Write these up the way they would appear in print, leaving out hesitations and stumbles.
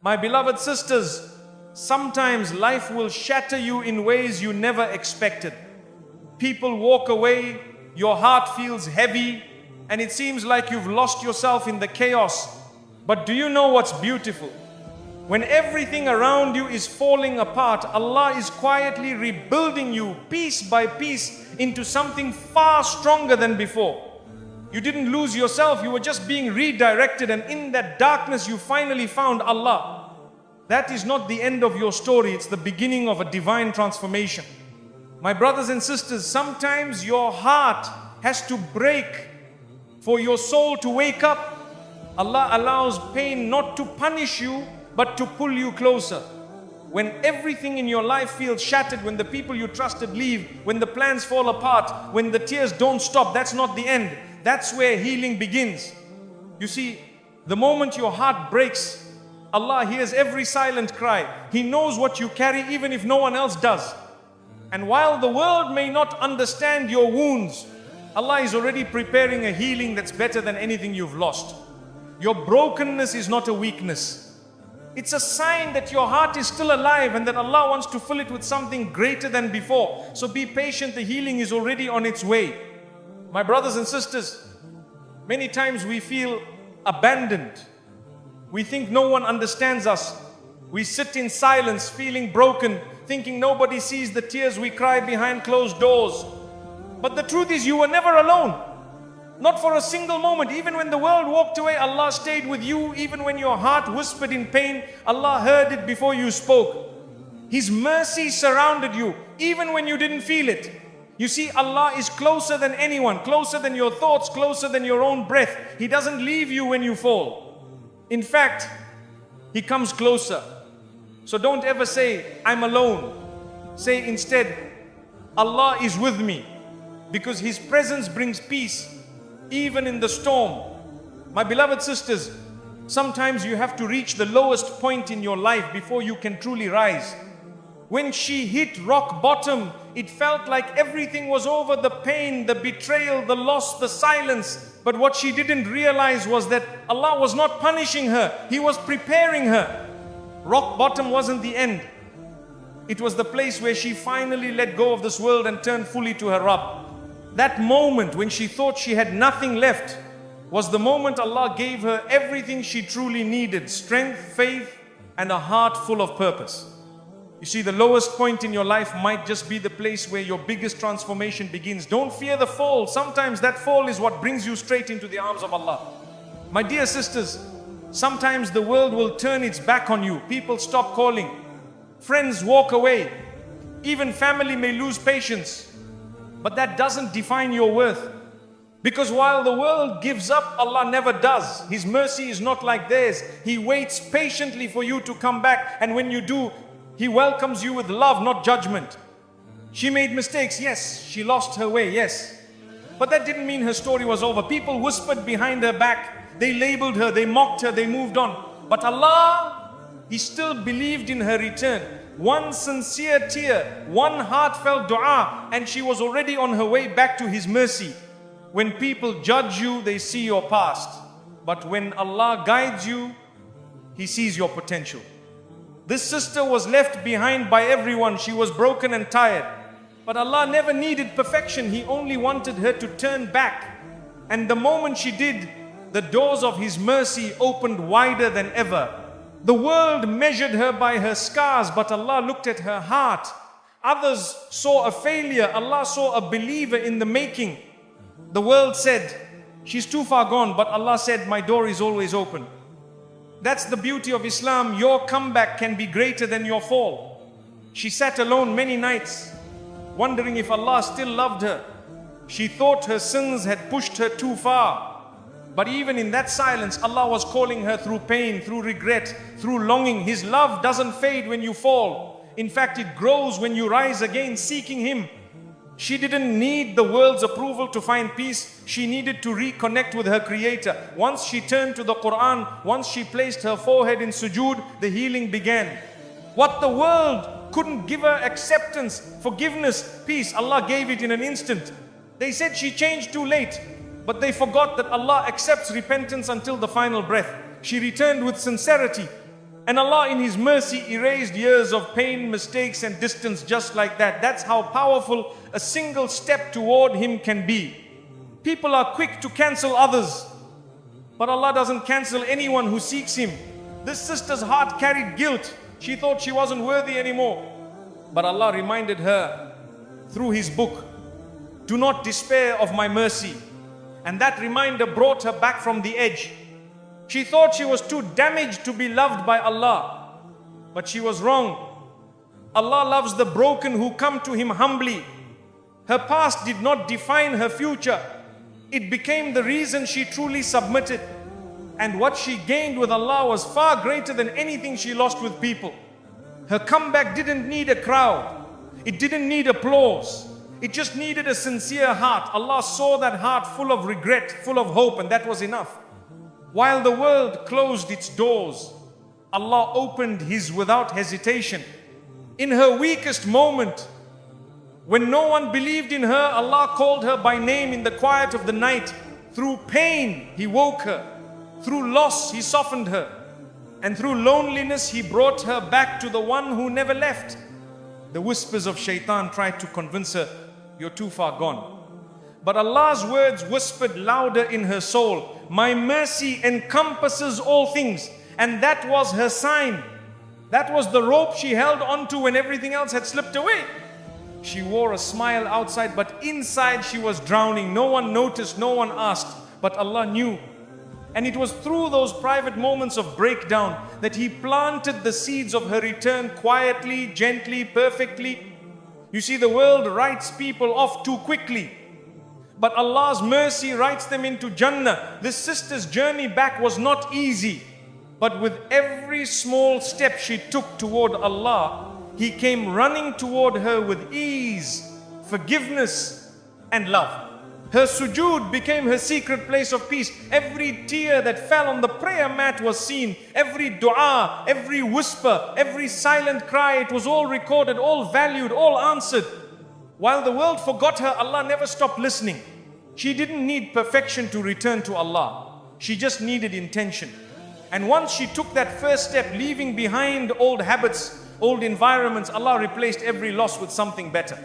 My beloved sisters, sometimes life will shatter you in ways you never expected. People walk away, your heart feels heavy, and it seems like you've lost yourself in the chaos. But do you know what's beautiful? When everything around you is falling apart, Allah is quietly rebuilding you piece by piece into something far stronger than before. You didn't lose yourself, you were just being redirected, and in that darkness you finally found Allah. That is not the end of your story, it's the beginning of a divine transformation. My brothers and sisters, sometimes your heart has to break for your soul to wake up. Allah allows pain not to punish you, but to pull you closer. When everything in your life feels shattered, when the people you trusted leave, when the plans fall apart, when the tears don't stop, that's not the end. That's where healing begins. You see, the moment your heart breaks, Allah hears every silent cry. He knows what you carry even if no one else does. And while the world may not understand your wounds, Allah is already preparing a healing that's better than anything you've lost. Your brokenness is not a weakness. It's a sign that your heart is still alive and that Allah wants to fill it with something greater than before. So be patient, the healing is already on its way. My brothers and sisters, many times we feel abandoned. We think no one understands us. We sit in silence, feeling broken, thinking nobody sees the tears we cry behind closed doors. But the truth is, you were never alone. Not for a single moment. Even when the world walked away, Allah stayed with you. Even when your heart whispered in pain, Allah heard it before you spoke. His mercy surrounded you, even when you didn't feel it. You see, Allah is closer than anyone, closer than your thoughts, closer than your own breath. He doesn't leave you when you fall. In fact, He comes closer. So don't ever say, I'm alone. Say instead, Allah is with me, because His presence brings peace, even in the storm. My beloved sisters, sometimes you have to reach the lowest point in your life before you can truly rise. When she hit rock bottom, it felt like everything was over, the pain, the betrayal, the loss, the silence. But what she didn't realize was that Allah was not punishing her. He was preparing her. Rock bottom wasn't the end. It was the place where she finally let go of this world and turned fully to her Rabb. That moment when she thought she had nothing left was the moment Allah gave her everything she truly needed: strength, faith, and a heart full of purpose. You see, the lowest point in your life might just be the place where your biggest transformation begins. Don't fear the fall. Sometimes that fall is what brings you straight into the arms of Allah. My dear sisters, sometimes the world will turn its back on you. People stop calling. Friends walk away. Even family may lose patience. But that doesn't define your worth. Because while the world gives up, Allah never does. His mercy is not like theirs. He waits patiently for you to come back. And when you do, He welcomes you with love, not judgment. She made mistakes, yes. She lost her way, yes. But that didn't mean her story was over. People whispered behind her back. They labeled her, they mocked her, they moved on. But Allah, He still believed in her return. One sincere tear, one heartfelt dua, and she was already on her way back to His mercy. When people judge you, they see your past. But when Allah guides you, He sees your potential. This sister was left behind by everyone. She was broken and tired. But Allah never needed perfection. He only wanted her to turn back. And the moment she did, the doors of His mercy opened wider than ever. The world measured her by her scars, but Allah looked at her heart. Others saw a failure. Allah saw a believer in the making. The world said, she's too far gone, but Allah said, my door is always open. That's the beauty of Islam. Your comeback can be greater than your fall. She sat alone many nights, wondering if Allah still loved her. She thought her sins had pushed her too far. But even in that silence, Allah was calling her through pain, through regret, through longing. His love doesn't fade when you fall. In fact, it grows when you rise again, seeking Him. She didn't need the world's approval to find peace. She needed to reconnect with her Creator. Once she turned to the Quran, once she placed her forehead in sujood, the healing began. What the world couldn't give her: acceptance, forgiveness, peace, Allah gave it in an instant. They said she changed too late, but they forgot that Allah accepts repentance until the final breath. She returned with sincerity. And Allah in His mercy erased years of pain, mistakes and distance just like that. That's how powerful a single step toward Him can be. People are quick to cancel others, but Allah doesn't cancel anyone who seeks Him. This sister's heart carried guilt. She thought she wasn't worthy anymore. But Allah reminded her through His book, do not despair of my mercy. And that reminder brought her back from the edge. She thought she was too damaged to be loved by Allah, but she was wrong. Allah loves the broken who come to Him humbly. Her past did not define her future. It became the reason she truly submitted. And what she gained with Allah was far greater than anything she lost with people. Her comeback didn't need a crowd. It didn't need applause. It just needed a sincere heart. Allah saw that heart full of regret, full of hope, and that was enough. While the world closed its doors, Allah opened His without hesitation. In her weakest moment, when no one believed in her, Allah called her by name in the quiet of the night. Through pain, He woke her. Through loss, He softened her. And through loneliness, He brought her back to the one who never left. The whispers of shaitan tried to convince her, you're too far gone. But Allah's words whispered louder in her soul, my mercy encompasses all things. And that was her sign. That was the rope she held onto when everything else had slipped away. She wore a smile outside, but inside she was drowning. No one noticed, no one asked, but Allah knew. And it was through those private moments of breakdown that He planted the seeds of her return quietly, gently, perfectly. You see, the world writes people off too quickly, but Allah's mercy writes them into Jannah. This sister's journey back was not easy, but with every small step she took toward Allah, He came running toward her with ease, forgiveness and love. Her sujood became her secret place of peace. Every tear that fell on the prayer mat was seen. Every dua, every whisper, every silent cry, it was all recorded, all valued, all answered. While the world forgot her, Allah never stopped listening. She didn't need perfection to return to Allah. She just needed intention. And once she took that first step, leaving behind old habits, old environments, Allah replaced every loss with something better.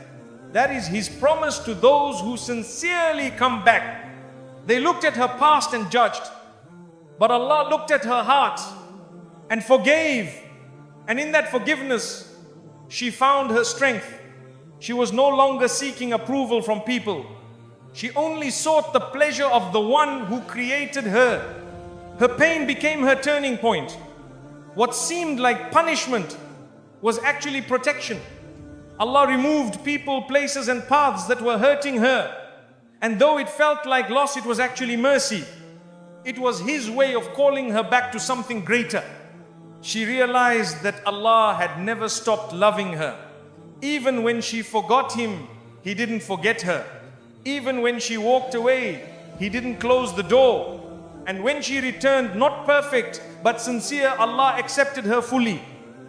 That is His promise to those who sincerely come back. They looked at her past and judged, but Allah looked at her heart and forgave. And in that forgiveness, she found her strength. She was no longer seeking approval from people. She only sought the pleasure of the one who created her. Her pain became her turning point. What seemed like punishment was actually protection. Allah removed people, places and paths that were hurting her. And though it felt like loss, it was actually mercy. It was His way of calling her back to something greater. She realized that Allah had never stopped loving her. Even when she forgot Him, He didn't forget her. Even when she walked away, He didn't close the door. And when she returned, not perfect, but sincere, Allah accepted her fully.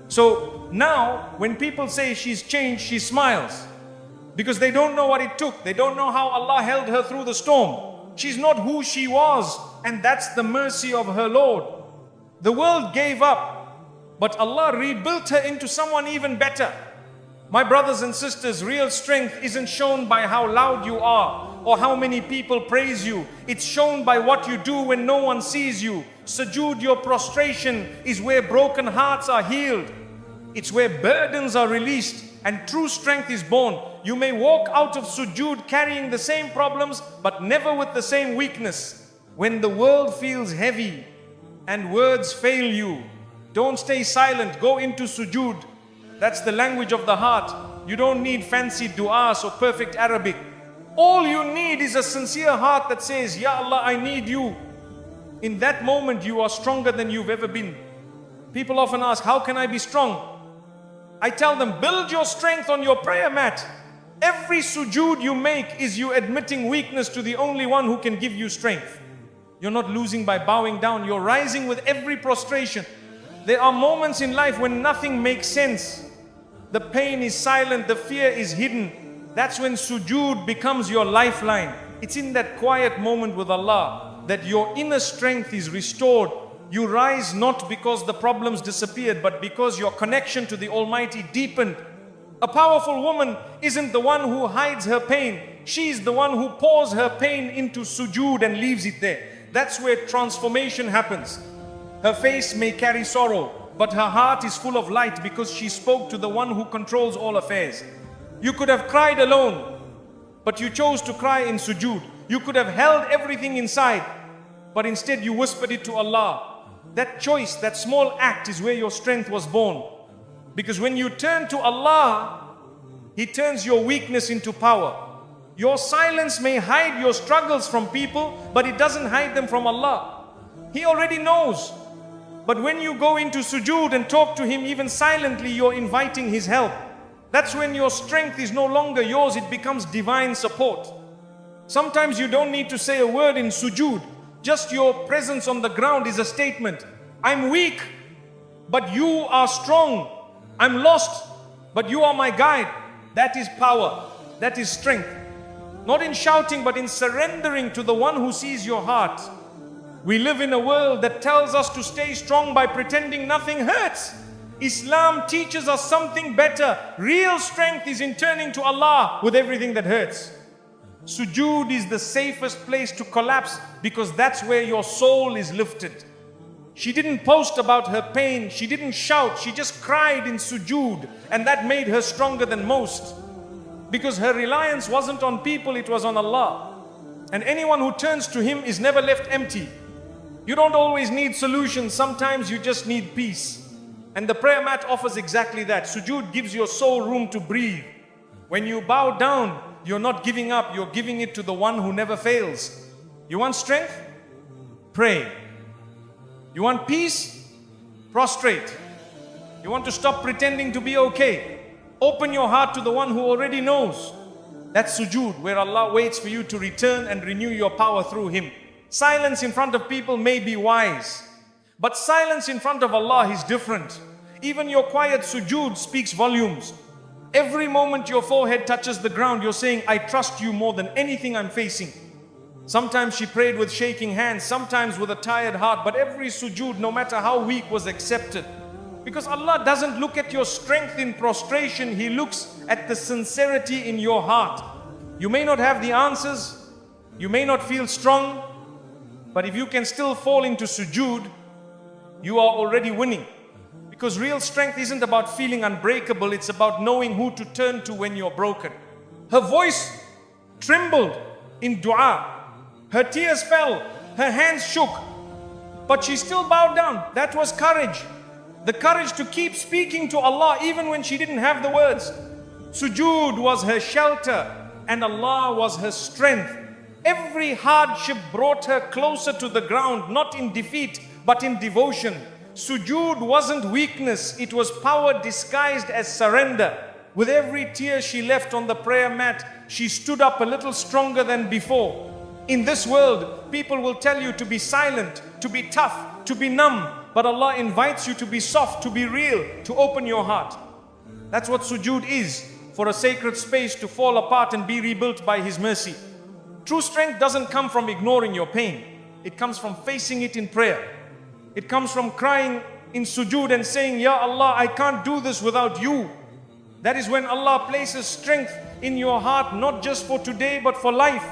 So now, when people say she's changed, she smiles. Because they don't know what it took. They don't know how Allah held her through the storm. She's not who she was, and that's the mercy of her Lord. The world gave up, but Allah rebuilt her into someone even better. My brothers and sisters, real strength isn't shown by how loud you are or how many people praise you. It's shown by what you do when no one sees you. Sujood, your prostration, is where broken hearts are healed. It's where burdens are released and true strength is born. You may walk out of sujood carrying the same problems, but never with the same weakness. When the world feels heavy and words fail you, don't stay silent. Go into sujood. That's the language of the heart. You don't need fancy du'as or perfect Arabic. All you need is a sincere heart that says, Ya Allah, I need you. In that moment, you are stronger than you've ever been. People often ask, how can I be strong? I tell them, build your strength on your prayer mat. Every sujood you make is you admitting weakness to the only one who can give you strength. You're not losing by bowing down. You're rising with every prostration. There are moments in life when nothing makes sense. The pain is silent, the fear is hidden. That's when sujood becomes your lifeline. It's in that quiet moment with Allah that your inner strength is restored You rise not because the problems disappeared, but because your connection to the Almighty deepened. A powerful woman isn't the one who hides her pain. She's the one who pours her pain into sujood and leaves it there. That's where transformation happens. Her face may carry sorrow, but her heart is full of light because she spoke to the one who controls all affairs. You could have cried alone, but you chose to cry in sujood. You could have held everything inside, but instead you whispered it to Allah. That choice, that small act is where your strength was born. Because when you turn to Allah, He turns your weakness into power. Your silence may hide your struggles from people, but it doesn't hide them from Allah. He already knows. But when you go into sujood and talk to Him even silently, you're inviting His help. That's when your strength is no longer yours, it becomes divine support. Sometimes you don't need to say a word in sujood. Just your presence on the ground is a statement. I'm weak, but you are strong. I'm lost, but you are my guide. That is power. That is strength. Not in shouting, but in surrendering to the one who sees your heart. We live in a world that tells us to stay strong by pretending nothing hurts. Islam teaches us something better. Real strength is in turning to Allah with everything that hurts. Sujood is the safest place to collapse because that's where your soul is lifted. She didn't post about her pain. She didn't shout. She just cried in sujood, and that made her stronger than most. Because her reliance wasn't on people, it was on Allah. And anyone who turns to Him is never left empty. You don't always need solutions. Sometimes you just need peace. And the prayer mat offers exactly that. Sujood gives your soul room to breathe. When you bow down, you're not giving up. You're giving it to the one who never fails. You want strength? Pray. You want peace? Prostrate. You want to stop pretending to be okay? Open your heart to the one who already knows. That's sujood, where Allah waits for you to return and renew your power through Him. Silence in front of people may be wise, but silence in front of Allah is different. Even your quiet sujood speaks volumes. Every moment your forehead touches the ground, you're saying, I trust you more than anything I'm facing. Sometimes she prayed with shaking hands, sometimes with a tired heart, but every sujood, no matter how weak, was accepted. Because Allah doesn't look at your strength in prostration, He looks at the sincerity in your heart. You may not have the answers, you may not feel strong, but if you can still fall into sujood, you are already winning. Because real strength isn't about feeling unbreakable, it's about knowing who to turn to when you're broken. Her voice trembled in dua. Her tears fell, her hands shook, but she still bowed down. That was courage. The courage to keep speaking to Allah even when she didn't have the words. Sujood was her shelter and Allah was her strength. Every hardship brought her closer to the ground, not in defeat, but in devotion. Sujood wasn't weakness, it was power disguised as surrender. With every tear she left on the prayer mat, she stood up a little stronger than before. In this world, people will tell you to be silent, to be tough, to be numb. But Allah invites you to be soft, to be real, to open your heart. That's what sujood is, for a sacred space to fall apart and be rebuilt by His mercy. True strength doesn't come from ignoring your pain. It comes from facing it in prayer. It comes from crying in sujood and saying, Ya Allah, I can't do this without you. That is when Allah places strength in your heart, not just for today, but for life.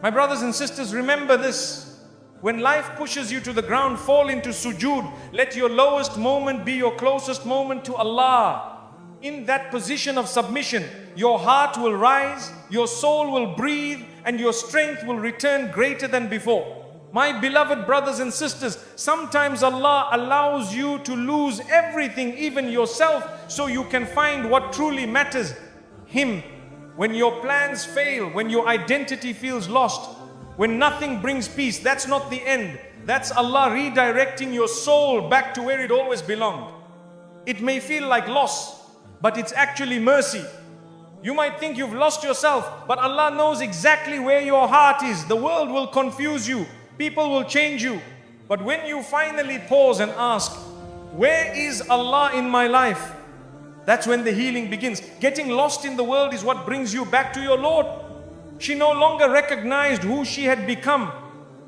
My brothers and sisters, remember this. When life pushes you to the ground, fall into sujood. Let your lowest moment be your closest moment to Allah. In that position of submission, your heart will rise, your soul will breathe, and your strength will return greater than before. My beloved brothers and sisters, sometimes Allah allows you to lose everything, even yourself, so you can find what truly matters, Him. When your plans fail, when your identity feels lost, when nothing brings peace, that's not the end. That's Allah redirecting your soul back to where it always belonged. It may feel like loss, but it's actually mercy. You might think you've lost yourself, but Allah knows exactly where your heart is. The world will confuse you. People will change you. But when you finally pause and ask, where is Allah in my life? That's when the healing begins. Getting lost in the world is what brings you back to your Lord. She no longer recognized who she had become.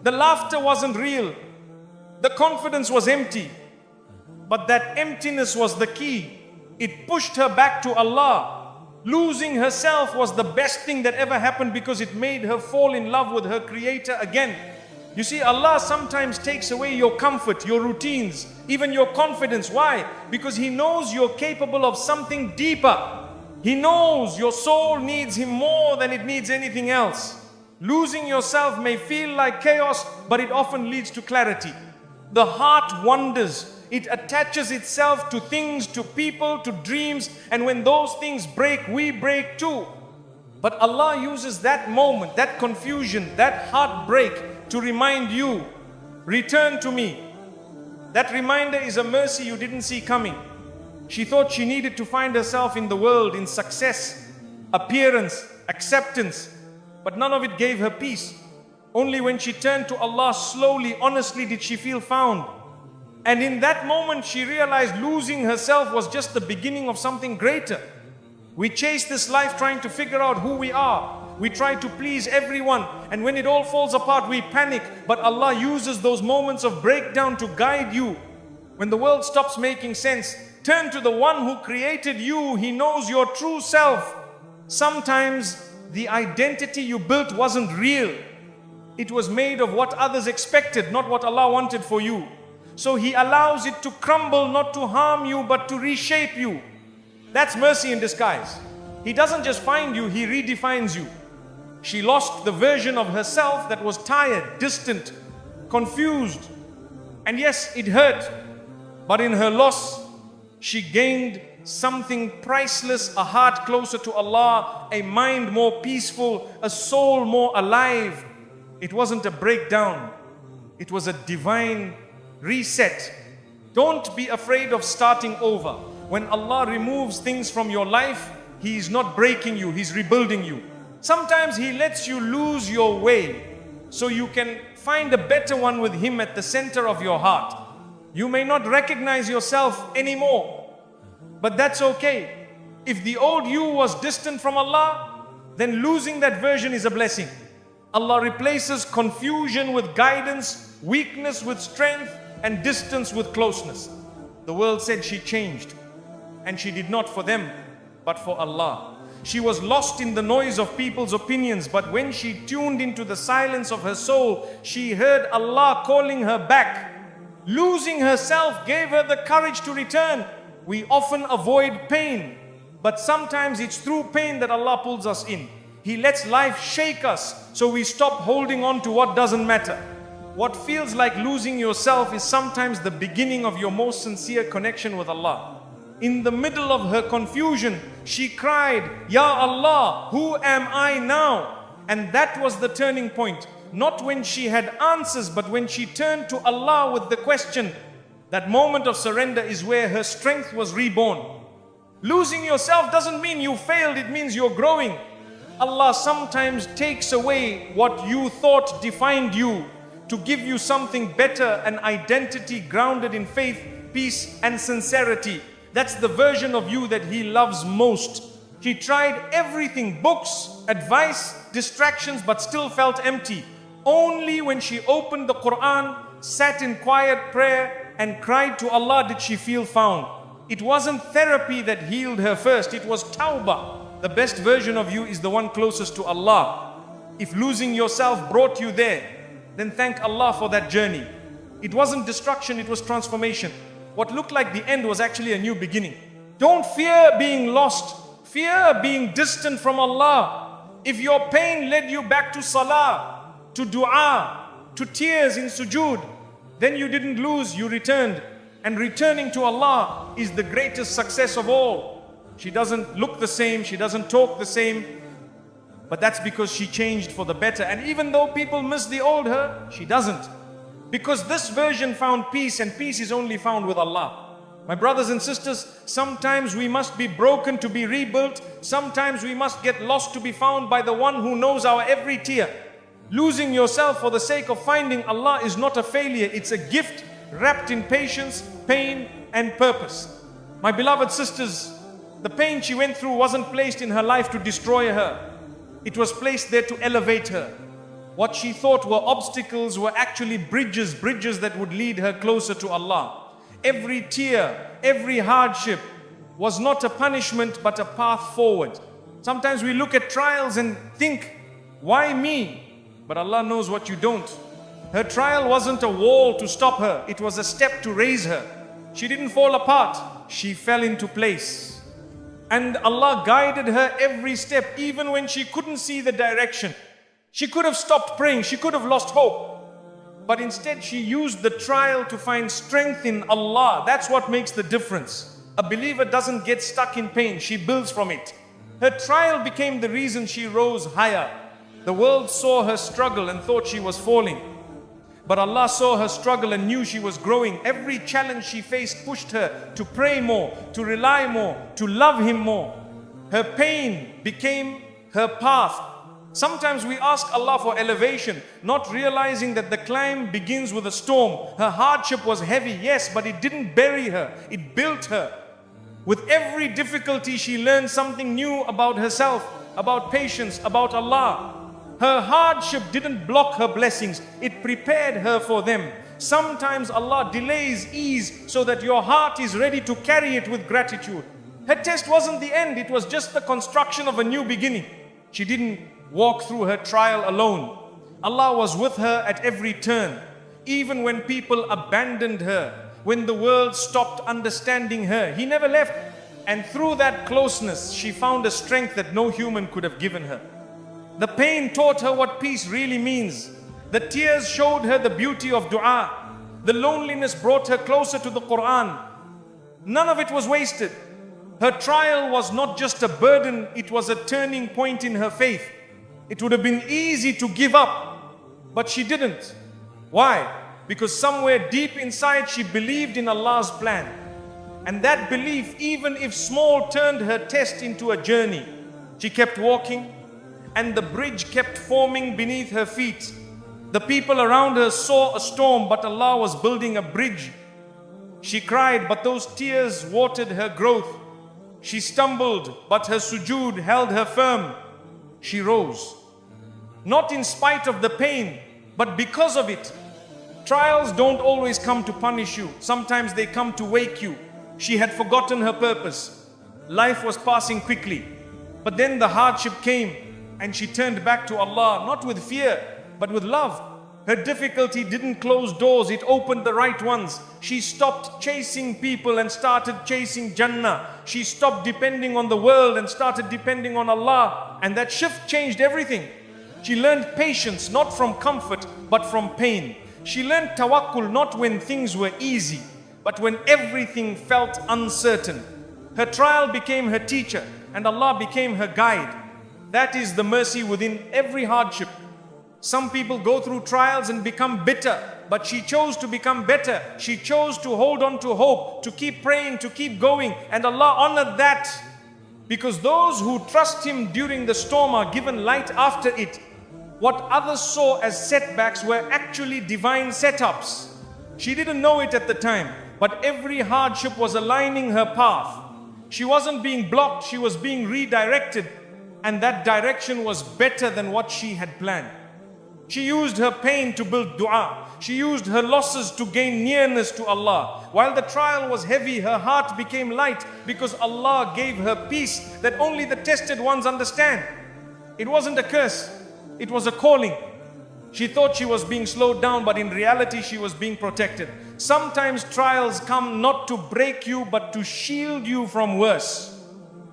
The laughter wasn't real. The confidence was empty, but that emptiness was the key. It pushed her back to Allah. Losing herself was the best thing that ever happened because it made her fall in love with her Creator again. You see, Allah sometimes takes away your comfort, your routines, even your confidence. Why? Because He knows you're capable of something deeper. He knows your soul needs Him more than it needs anything else. Losing yourself may feel like chaos, but it often leads to clarity. The heart wanders. It attaches itself to things, to people, to dreams, and when those things break, we break too. But Allah uses that moment, that confusion, that heartbreak to remind you, return to me. That reminder is a mercy you didn't see coming. She thought she needed to find herself in the world, in success, appearance, acceptance, but none of it gave her peace. Only when she turned to Allah slowly, honestly, did she feel found. And in that moment, she realized losing herself was just the beginning of something greater. We chase this life trying to figure out who we are. We try to please everyone. And when it all falls apart, we panic. But Allah uses those moments of breakdown to guide you. When the world stops making sense, turn to the one who created you. He knows your true self. Sometimes the identity you built wasn't real. It was made of what others expected, not what Allah wanted for you. So He allows it to crumble, not to harm you, but to reshape you. That's mercy in disguise. He doesn't just find you, He redefines you. She lost the version of herself that was tired, distant, confused. And yes, it hurt. But in her loss, she gained something priceless, a heart closer to Allah, a mind more peaceful, a soul more alive. It wasn't a breakdown. It was a divine reset. Don't be afraid of starting over. When Allah removes things from your life, He is not breaking you, He's rebuilding you. Sometimes He lets you lose your way so you can find a better one with Him at the center of your heart. You may not recognize yourself anymore, but that's okay. If the old you was distant from Allah, then losing that version is a blessing. Allah replaces confusion with guidance, weakness with strength, and distance with closeness. The world said she changed, and she did not for them, but for Allah. She was lost in the noise of people's opinions, but when she tuned into the silence of her soul, she heard Allah calling her back. Losing herself gave her the courage to return. We often avoid pain, but sometimes it's through pain that Allah pulls us in. He lets life shake us so we stop holding on to what doesn't matter. What feels like losing yourself is sometimes the beginning of your most sincere connection with Allah. In the middle of her confusion, she cried, Ya Allah, who am I now? And that was the turning point. Not when she had answers, but when she turned to Allah with the question. That moment of surrender is where her strength was reborn. Losing yourself doesn't mean you failed, it means you're growing. Allah sometimes takes away what you thought defined you to give you something better, an identity grounded in faith, peace, and sincerity. That's the version of you that He loves most. She tried everything, books, advice, distractions, but still felt empty. Only when she opened the Quran, sat in quiet prayer, and cried to Allah did she feel found. It wasn't therapy that healed her first, it was tawbah. The best version of you is the one closest to Allah. If losing yourself brought you there, then thank Allah for that journey. It wasn't destruction, it was transformation. What looked like the end was actually a new beginning. Don't fear being lost. Fear being distant from Allah. If your pain led you back to salah, to dua, to tears in sujood, then you didn't lose, you returned. And returning to Allah is the greatest success of all. She doesn't look the same, she doesn't talk the same, but that's because she changed for the better. And even though people miss the old her, she doesn't. Because this version found peace, and peace is only found with Allah. My brothers and sisters, sometimes we must be broken to be rebuilt. Sometimes we must get lost to be found by the one who knows our every tear. Losing yourself for the sake of finding Allah is not a failure, it's a gift wrapped in patience, pain, and purpose. My beloved sisters, the pain she went through wasn't placed in her life to destroy her. It was placed there to elevate her. What she thought were obstacles were actually bridges that would lead her closer to Allah. Every tear, every hardship was not a punishment but a path forward. Sometimes we look at trials and think, why me? But Allah knows what you don't. Her trial wasn't a wall to stop her, it was a step to raise her. She didn't fall apart, she fell into place. And Allah guided her every step, even when she couldn't see the direction. She could have stopped praying, she could have lost hope. But instead she used the trial to find strength in Allah. That's what makes the difference. A believer doesn't get stuck in pain, she builds from it. Her trial became the reason she rose higher. The world saw her struggle and thought she was falling. But Allah saw her struggle and knew she was growing. Every challenge she faced pushed her to pray more, to rely more, to love Him more. Her pain became her path. Sometimes we ask Allah for elevation, not realizing that the climb begins with a storm. Her hardship was heavy, yes, but it didn't bury her, it built her. With every difficulty, she learned something new about herself, about patience, about Allah. Her hardship didn't block her blessings, it prepared her for them. Sometimes Allah delays ease so that your heart is ready to carry it with gratitude. Her test wasn't the end, it was just the construction of a new beginning. She didn't walk through her trial alone. Allah was with her at every turn. Even when people abandoned her, when the world stopped understanding her, He never left. And through that closeness, she found a strength that no human could have given her. The pain taught her what peace really means. The tears showed her the beauty of dua. The loneliness brought her closer to the Quran. None of it was wasted. Her trial was not just a burden, it was a turning point in her faith. It would have been easy to give up, but she didn't. Why? Because somewhere deep inside she believed in Allah's plan. And that belief, even if small, turned her test into a journey. She kept walking, and the bridge kept forming beneath her feet. The people around her saw a storm, but Allah was building a bridge. She cried, but those tears watered her growth. She stumbled, but her sujood held her firm. She rose. Not in spite of the pain, but because of it. Trials don't always come to punish you. Sometimes they come to wake you. She had forgotten her purpose. Life was passing quickly. But then the hardship came, and she turned back to Allah, not with fear, but with love. Her difficulty didn't close doors, it opened the right ones. She stopped chasing people and started chasing Jannah. She stopped depending on the world and started depending on Allah. And that shift changed everything. She learned patience, not from comfort, but from pain. She learned tawakkul, not when things were easy, but when everything felt uncertain. Her trial became her teacher, and Allah became her guide. That is the mercy within every hardship. Some people go through trials and become bitter, but she chose to become better. She chose to hold on to hope, to keep praying, to keep going, and Allah honored that. Because those who trust Him during the storm are given light after it. What others saw as setbacks were actually divine setups. She didn't know it at the time, but every hardship was aligning her path. She wasn't being blocked, she was being redirected, and that direction was better than what she had planned. She used her pain to build dua. She used her losses to gain nearness to Allah. While the trial was heavy, her heart became light because Allah gave her peace that only the tested ones understand. It wasn't a curse, it was a calling. She thought she was being slowed down, but in reality she was being protected. Sometimes trials come not to break you, but to shield you from worse.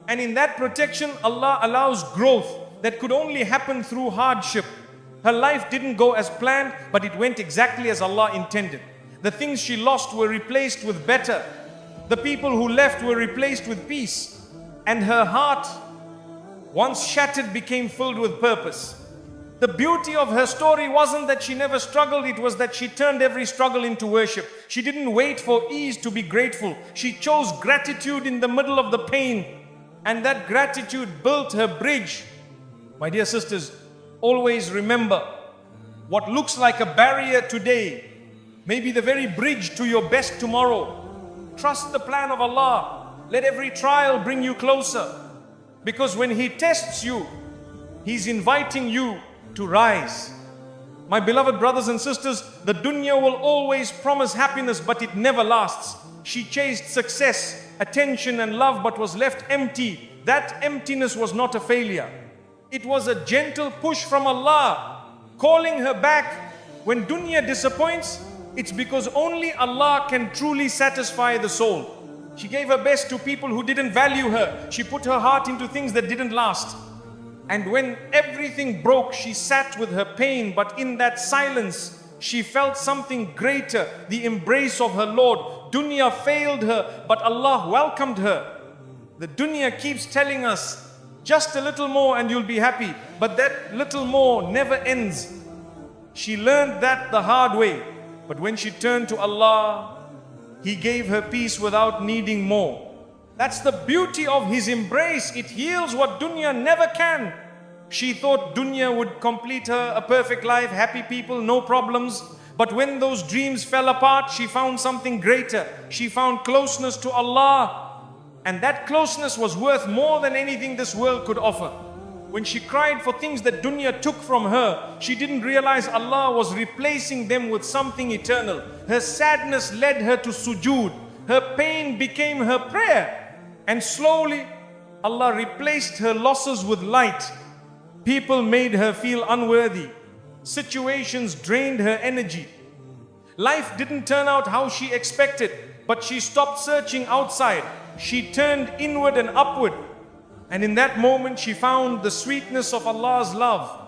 And in that protection, Allah allows growth that could only happen through hardship. Her life didn't go as planned, but it went exactly as Allah intended. The things she lost were replaced with better. The people who left were replaced with peace. And her heart, once shattered, became filled with purpose. The beauty of her story wasn't that she never struggled, it was that she turned every struggle into worship. She didn't wait for ease to be grateful. She chose gratitude in the middle of the pain. And that gratitude built her bridge. My dear sisters, always remember, what looks like a barrier today may be the very bridge to your best tomorrow. Trust the plan of Allah. Let every trial bring you closer. Because when He tests you, He's inviting you to rise. My beloved brothers and sisters, the dunya will always promise happiness, but it never lasts. She chased success, attention and love, but was left empty. That emptiness was not a failure. It was a gentle push from Allah, calling her back. When dunya disappoints, it's because only Allah can truly satisfy the soul. She gave her best to people who didn't value her. She put her heart into things that didn't last. And when everything broke, she sat with her pain, but in that silence, she felt something greater, the embrace of her Lord. Dunya failed her, but Allah welcomed her. The dunya keeps telling us, just a little more and you'll be happy. But that little more never ends. She learned that the hard way. But when she turned to Allah, He gave her peace without needing more. That's the beauty of His embrace. It heals what dunya never can. She thought dunya would complete her a perfect life, happy people, no problems. But when those dreams fell apart, she found something greater. She found closeness to Allah. And that closeness was worth more than anything this world could offer. When she cried for things that dunya took from her, she didn't realize Allah was replacing them with something eternal. Her sadness led her to sujood. Her pain became her prayer. And slowly, Allah replaced her losses with light. People made her feel unworthy. Situations drained her energy. Life didn't turn out how she expected, but she stopped searching outside. She turned inward and upward. And in that moment, she found the sweetness of Allah's love.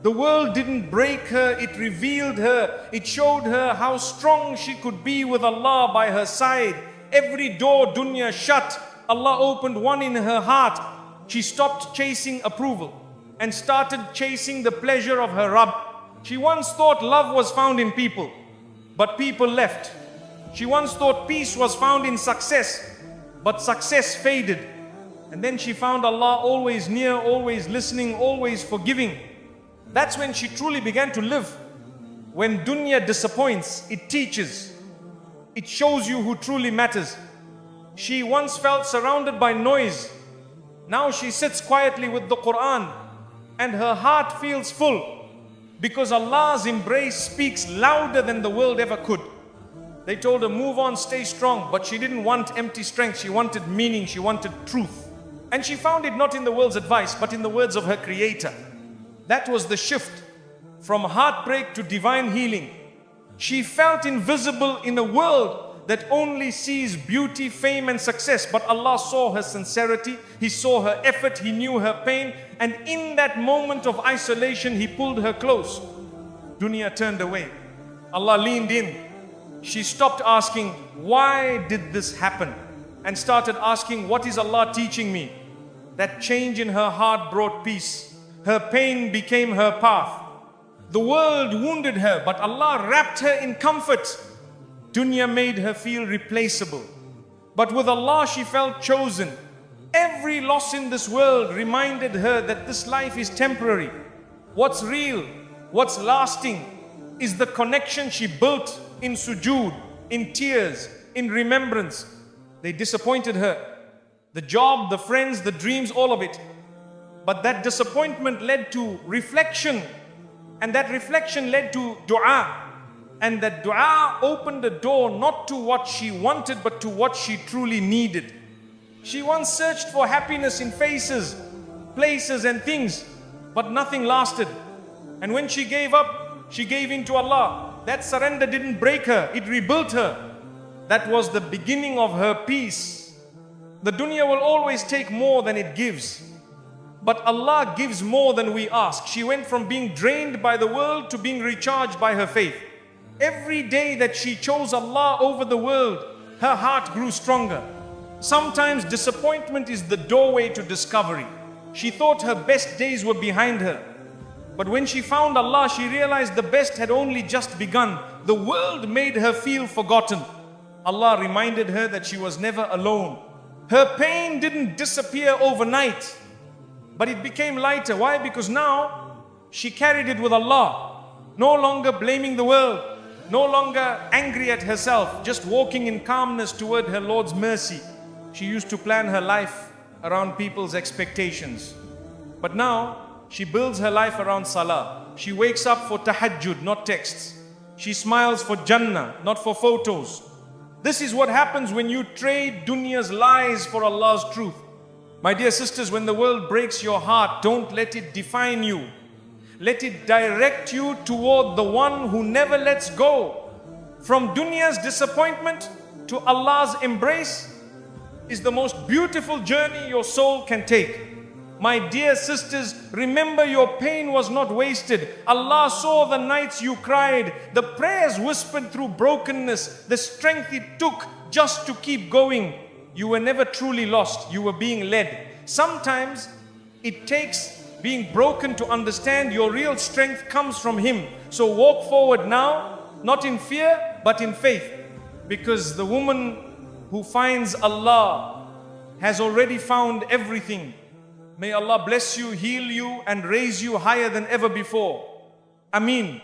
The world didn't break her, it revealed her. It showed her how strong she could be with Allah by her side. Every door dunya shut, Allah opened one in her heart. She stopped chasing approval and started chasing the pleasure of her Rabb. She once thought love was found in people, but people left. She once thought peace was found in success, but success faded. And then she found Allah always near, always listening, always forgiving. That's when she truly began to live. When dunya disappoints, it teaches. It shows you who truly matters. She once felt surrounded by noise. Now she sits quietly with the Quran and her heart feels full because Allah's embrace speaks louder than the world ever could. They told her, move on, stay strong. But she didn't want empty strength. She wanted meaning. She wanted truth. And she found it not in the world's advice, but in the words of her Creator. That was the shift from heartbreak to divine healing. She felt invisible in a world that only sees beauty, fame and success. But Allah saw her sincerity. He saw her effort. He knew her pain. And in that moment of isolation, He pulled her close. Dunya turned away. Allah leaned in. She stopped asking, why did this happen? And started asking, what is Allah teaching me? That change in her heart brought peace. Her pain became her path. The world wounded her, but Allah wrapped her in comfort. Dunya made her feel replaceable. But with Allah, she felt chosen. Every loss in this world reminded her that this life is temporary. What's real, what's lasting is the connection she built in sujood, in tears, in remembrance. They disappointed her. The job, the friends, the dreams, all of it. But that disappointment led to reflection. And that reflection led to dua. And that dua opened the door not to what she wanted, but to what she truly needed. She once searched for happiness in faces, places and things, but nothing lasted. And when she gave up, she gave in to Allah. That surrender didn't break her, it rebuilt her. That was the beginning of her peace. The dunya will always take more than it gives. But Allah gives more than we ask. She went from being drained by the world to being recharged by her faith. Every day that she chose Allah over the world, her heart grew stronger. Sometimes disappointment is the doorway to discovery. She thought her best days were behind her. But when she found Allah, she realized the best had only just begun. The world made her feel forgotten. Allah reminded her that she was never alone. Her pain didn't disappear overnight, but it became lighter. Why? Because now she carried it with Allah. No longer blaming the world, no longer angry at herself, just walking in calmness toward her Lord's mercy. She used to plan her life around people's expectations. But now She builds her life around salah. She wakes up for tahajjud, not texts. She smiles for Jannah, not for photos. This is what happens when you trade dunya's lies for Allah's truth. My dear sisters, when the world breaks your heart, don't let it define you. Let it direct you toward the one who never lets go. From dunya's disappointment to Allah's embrace is the most beautiful journey your soul can take. My dear sisters, remember your pain was not wasted. Allah saw the nights you cried, the prayers whispered through brokenness, the strength it took just to keep going. You were never truly lost, you were being led. Sometimes it takes being broken to understand your real strength comes from Him. So walk forward now, not in fear, but in faith. Because the woman who finds Allah has already found everything. May Allah bless you, heal you, and raise you higher than ever before. Ameen.